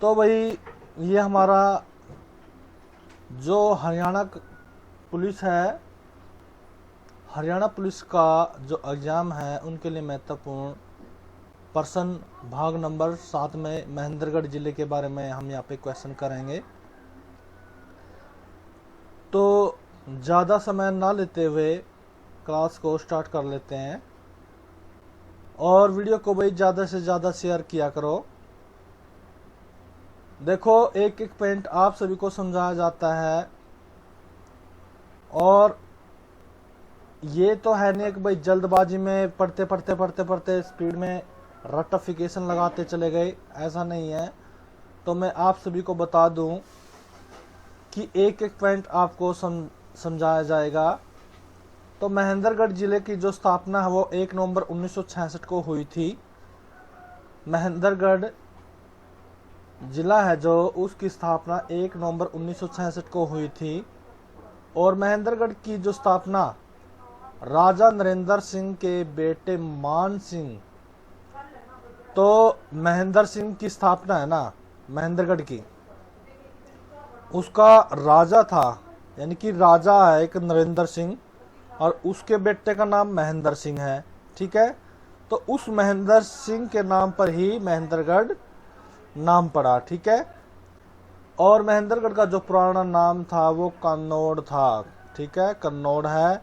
तो भाई ये हमारा जो पुलिस है, हरियाणा पुलिस का जो एग्ज़ाम है उनके लिए महत्वपूर्ण प्रश्न भाग नंबर 7 में महेंद्रगढ़ जिले के बारे में हम यहाँ पे क्वेश्चन करेंगे। तो ज़्यादा समय ना लेते हुए क्लास को स्टार्ट कर लेते हैं और वीडियो को भाई ज़्यादा से ज़्यादा शेयर किया करो। देखो एक एक पॉइंट आप सभी को समझाया जाता है और ये तो है नहीं कि भाई जल्दबाजी में पढ़ते स्पीड में रटिफिकेशन लगाते चले गए, ऐसा नहीं है। तो मैं आप सभी को बता दूं कि एक एक पॉइंट आपको समझाया जाएगा। तो महेंद्रगढ़ जिले की जो स्थापना है वो 1 नवंबर 1966 को हुई थी। महेंद्रगढ़ जिला है जो उसकी स्थापना 1 नवंबर 1966 को हुई थी और महेंद्रगढ़ की जो स्थापना राजा नरेंद्र सिंह के बेटे मान सिंह, तो महेंद्र सिंह की स्थापना है ना महेंद्रगढ़ की, उसका राजा था, यानी कि राजा है एक नरेंद्र सिंह और उसके बेटे का नाम महेंद्र सिंह है। ठीक है, तो उस महेंद्र सिंह के नाम पर ही महेंद्रगढ़ नाम पड़ा। ठीक है, और महेंद्रगढ़ का जो पुराना नाम था वो कन्नौड़ था। ठीक है, कन्नौड़ है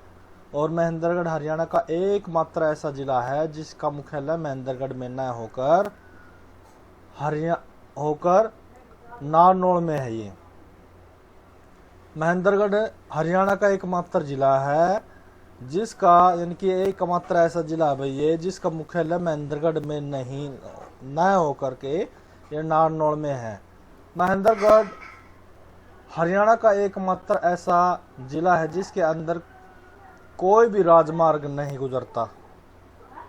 और महेंद्रगढ़ हरियाणा का एकमात्र ऐसा जिला है जिसका मुख्यालय महेंद्रगढ़ में न होकर नारनौल में है। ये महेंद्रगढ़ हरियाणा का एकमात्र जिला है जिसका, यानी कि एकमात्र ऐसा जिला है भाई ये जिसका मुख्यालय महेंद्रगढ़ में न होकर के ये नारनौल में है। महेंद्रगढ़ हरियाणा का एकमात्र ऐसा जिला है जिसके अंदर कोई भी राजमार्ग नहीं गुजरता,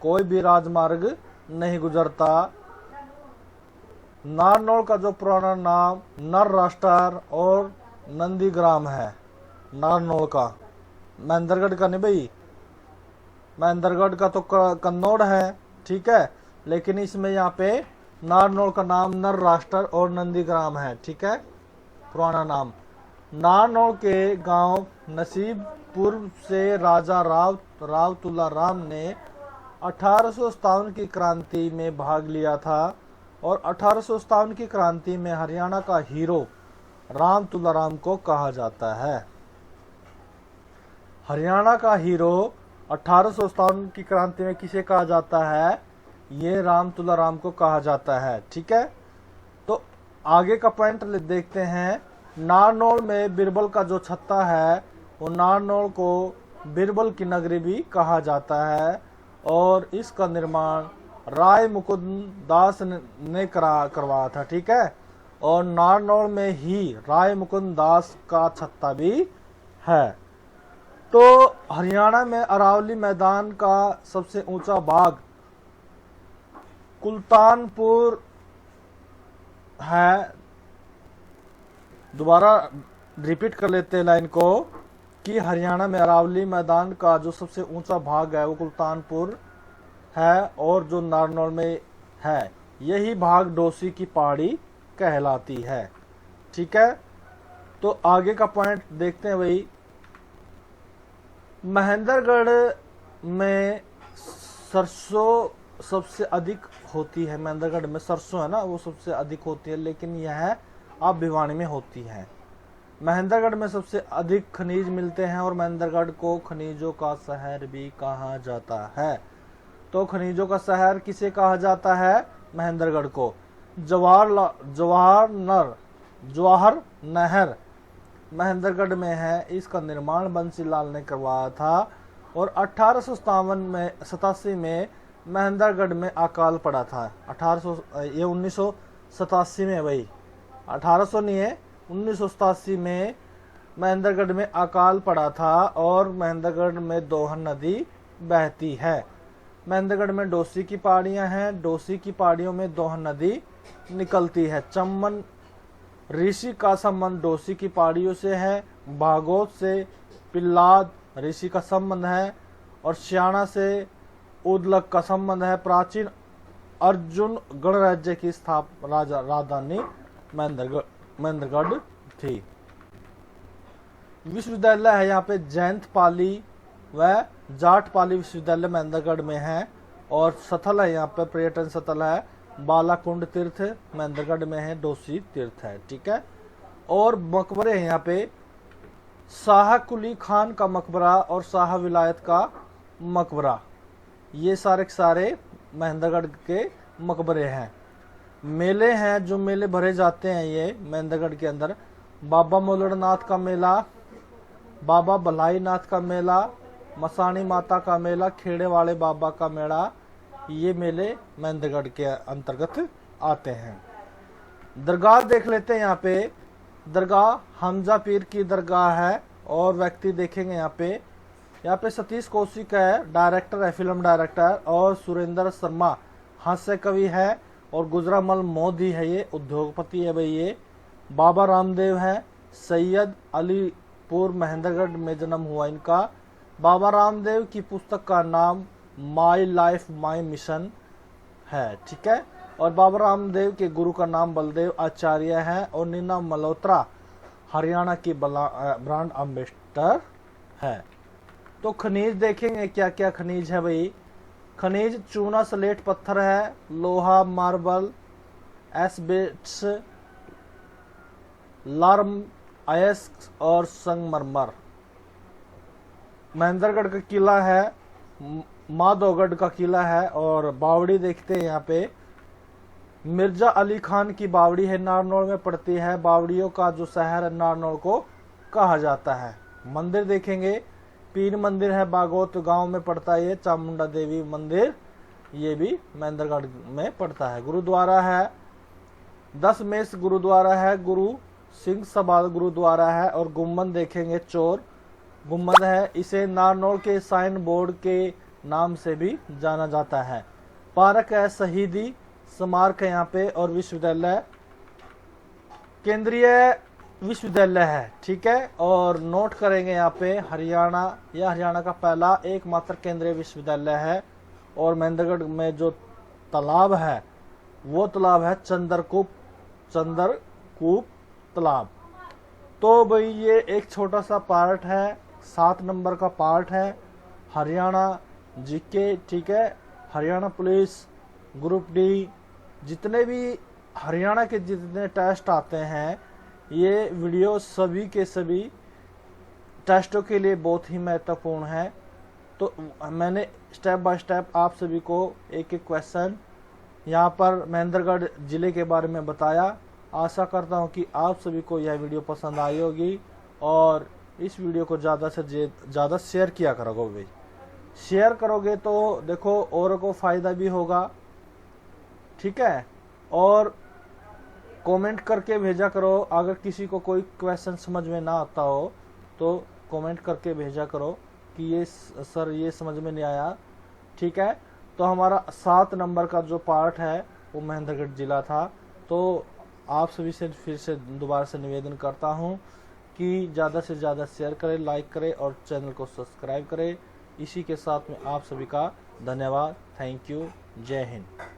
कोई भी राजमार्ग नहीं गुजरता। नारनौल का जो पुराना नाम नर राष्ट्र और नंदीग्राम है, नारनौल का, महेंद्रगढ़ का नहीं भाई, महेंद्रगढ़ का तो कन्नौड़ है। ठीक है, लेकिन इसमें यहाँ पे नारनौल का नाम नर राष्ट्र और नंदीग्राम है। ठीक है, पुराना नाम। नारनौल के गांव नसीबपुर से राजा राव तुलाराम ने 1857 की क्रांति में भाग लिया था और 1857 की क्रांति में हरियाणा का हीरो राम तुलाराम को कहा जाता है। हरियाणा का हीरो 1857 की क्रांति में किसे कहा जाता है? ये राम तुलाराम को कहा जाता है। ठीक है, तो आगे का पॉइंट देखते हैं। नारनौल में बीरबल का जो छत्ता है वो नारनौल को बीरबल की नगरी भी कहा जाता है और इसका निर्माण राय मुकुंद दास ने करवाया था। ठीक है, और नारनौल में ही राय मुकुंद दास का छत्ता भी है। तो हरियाणा में अरावली मैदान का सबसे ऊंचा भाग कुल्तानपुर है। दोबारा रिपीट कर लेते हैं लाइन को कि हरियाणा में अरावली मैदान का जो सबसे ऊंचा भाग है वो कुल्तानपुर है और जो नारनौल में है यही भाग डोसी की पहाड़ी कहलाती है। ठीक है, तो आगे का पॉइंट देखते हैं भाई। महेंद्रगढ़ में सरसों सबसे अधिक होती है। महेंद्रगढ़ में सरसों है ना वो सबसे अधिक होती है, लेकिन यह अब भिवानी में होती है। महेंद्रगढ़ में सबसे अधिक खनिज मिलते हैं और महेंद्रगढ़ को खनिजों का शहर भी कहा जाता है। तो खनिजों का शहर किसे कहा जाता है? महेंद्रगढ़ को। जवाहर नहर महेंद्रगढ़ में है। इसका निर्माण बंसीलाल ने करवाया था और 1887 में महेंद्रगढ़ में अकाल पड़ा था। 1987 में भाई, 1800 नहीं है, 1987 में महेंद्रगढ़ में अकाल पड़ा था और महेंद्रगढ़ में दोहन नदी बहती है। महेंद्रगढ़ में डोसी की पहाड़ियां हैं, डोसी की पहाड़ियों में दोहन नदी निकलती है। चम्मन ऋषि का संबंध डोसी की पहाड़ियों से है। भागोत से पिल्लाद ऋषि का संबंध है और श्याणा से उदलक का संबंध है। प्राचीन अर्जुन गणराज्य की राजधानी महेंद्रगढ़ थी। विश्वविद्यालय है यहाँ पे जयंत पाली व जाट पाली विश्वविद्यालय महेंद्रगढ़ में है। और स्थल है यहाँ पे पर्यटन स्थल है बालाकुंड तीर्थ महेंद्रगढ़ में है, डोसी तीर्थ है, ठीक है। और मकबरे हैं यहाँ पे शाह कुली खान का मकबरा और शाह विलायत का मकबरा, ये सारे के सारे महेंद्रगढ़ के मकबरे हैं। मेले हैं, जो मेले भरे जाते हैं ये महेंद्रगढ़ के अंदर, बाबा मोलड़नाथ का मेला, बाबा भलाई नाथ का मेला, मसाणी माता का मेला, खेड़े वाले बाबा का मेला, ये मेले महेंद्रगढ़ के अंतर्गत आते हैं। दरगाह देख लेते हैं। यहाँ पे दरगाह हमजा पीर की दरगाह है। और व्यक्ति देखेंगे यहाँ पे सतीश कौशिक है, डायरेक्टर है, फिल्म डायरेक्टर। और सुरेंद्र शर्मा हास्य कवि है। और गुजरामल मोदी है, ये उद्योगपति है भाई ये। बाबा रामदेव है, सैयद अलीपुर महेंद्रगढ़ में जन्म हुआ इनका। बाबा रामदेव की पुस्तक का नाम माई लाइफ माई मिशन है, ठीक है। और बाबा रामदेव के गुरु का नाम बलदेव आचार्य है। और नीना मल्होत्रा हरियाणा की ब्रांड एम्बेसडर है। तो खनिज देखेंगे क्या क्या खनिज है भाई। खनिज चूना स्लेट पत्थर है, लोहा मार्बल एस्बेस्टस लार्म अयस्क और संगमरमर। महेंद्रगढ़ का किला है, माधोगढ़ का किला है। और बावड़ी देखते हैं यहाँ पे मिर्जा अली खान की बावड़ी है, नारनौल में पड़ती है। बावड़ियों का जो शहर है नारनौल को कहा जाता है। मंदिर देखेंगे, पीर मंदिर है, बागोत गांव में पड़ता है ये। चामुंडा देवी मंदिर ये भी महेंद्रगढ़ में पड़ता है। गुरुद्वारा है, 10 मेष गुरुद्वारा है, गुरु सिंह सभा गुरुद्वारा है। और गुम्बद देखेंगे, चोर गुम्बद है, इसे नारनौल के साइन बोर्ड के नाम से भी जाना जाता है। पार्क है, शहीदी स्मारक है यहाँ पे। और विश्वविद्यालय केंद्रीय विश्वविद्यालय है, ठीक है। और नोट करेंगे यहाँ पे हरियाणा, यह हरियाणा का पहला एकमात्र केंद्रीय विश्वविद्यालय है। और महेंद्रगढ़ में जो तालाब है वो तालाब है चंद्रकूप तालाब। तो भाई ये एक छोटा सा पार्ट है, 7 नंबर का पार्ट है हरियाणा जीके, ठीक है। हरियाणा पुलिस ग्रुप डी, जितने भी हरियाणा के जितने टेस्ट आते हैं ये वीडियो सभी के सभी टेस्टों के लिए बहुत ही महत्वपूर्ण है। तो मैंने स्टेप बाय स्टेप आप सभी को एक एक क्वेश्चन यहाँ पर महेंद्रगढ़ जिले के बारे में बताया। आशा करता हूँ कि आप सभी को यह वीडियो पसंद आई होगी। और इस वीडियो को ज़्यादा से ज़्यादा शेयर किया करोगे भाई। शेयर करोगे तो देखो औरों को फ़ायदा भी होगा, ठीक है। और कमेंट करके भेजा करो। अगर किसी को कोई क्वेश्चन समझ में ना आता हो तो कमेंट करके भेजा करो कि ये सर ये समझ में नहीं आया, ठीक है। तो हमारा 7 नंबर का जो पार्ट है वो महेंद्रगढ़ जिला था। तो आप सभी से फिर से दोबारा से निवेदन करता हूँ कि ज़्यादा से ज़्यादा शेयर करें, लाइक करें और चैनल को सब्सक्राइब करें। इसी के साथ में आप सभी का धन्यवाद। Thank you. जय हिंद।